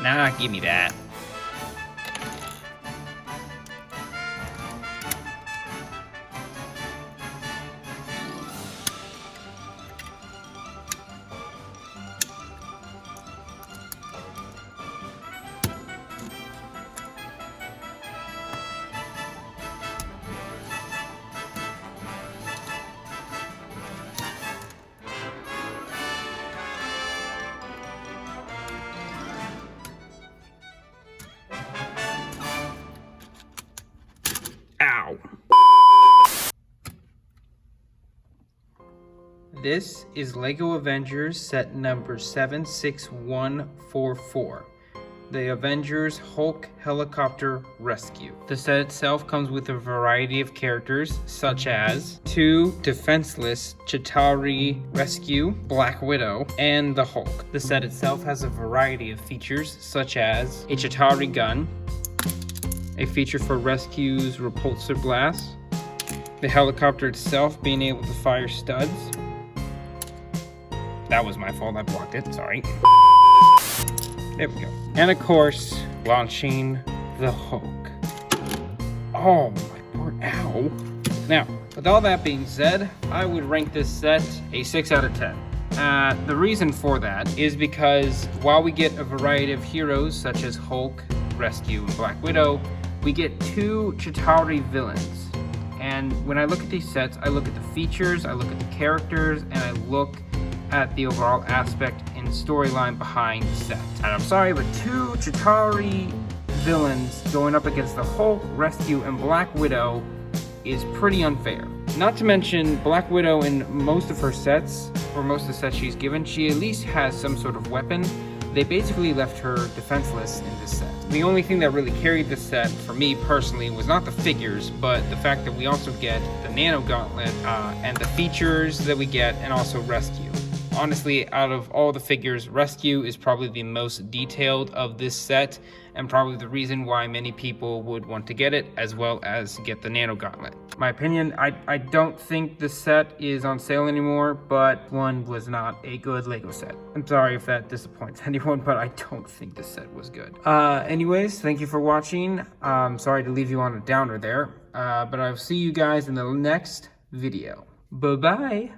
Nah, give me that. Ow. This is LEGO Avengers set number 76144. The Avengers Hulk Helicopter Rescue. The set itself comes with a variety of characters, such as 2 defenseless Chitauri Rescue, Black Widow, and the Hulk. The set itself has a variety of features, such as a Chitauri gun, a feature for rescue's repulsor blast, the helicopter itself being able to fire studs. That was my fault, I blocked it, sorry. There we go. And of course, launching the Hulk. Oh my poor ow. Now, with all that being said, I would rank this set a 6 out of 10. The reason for that is because while we get a variety of heroes such as Hulk, Rescue, and Black Widow, we get 2 Chitauri villains. And when I look at these sets, I look at the features, I look at the characters, and I look at the overall aspect and storyline behind the set. And I'm sorry, but 2 Chitauri villains going up against the Hulk, Rescue, and Black Widow is pretty unfair. Not to mention, Black Widow in most of her sets, or most of the sets she's given, she at least has some sort of weapon. They basically left her defenseless in this set. The only thing that really carried this set, for me personally, was not the figures, but the fact that we also get the Nano Gauntlet, and the features that we get, and also Rescue. Honestly, out of all the figures, Rescue is probably the most detailed of this set, and probably the reason why many people would want to get it, as well as get the Nano Gauntlet. My opinion, I don't think the set is on sale anymore, but one was not a good LEGO set. I'm sorry if that disappoints anyone, but I don't think the set was good. Anyways, thank you for watching. Sorry to leave you on a downer there, but I'll see you guys in the next video. Bye-bye.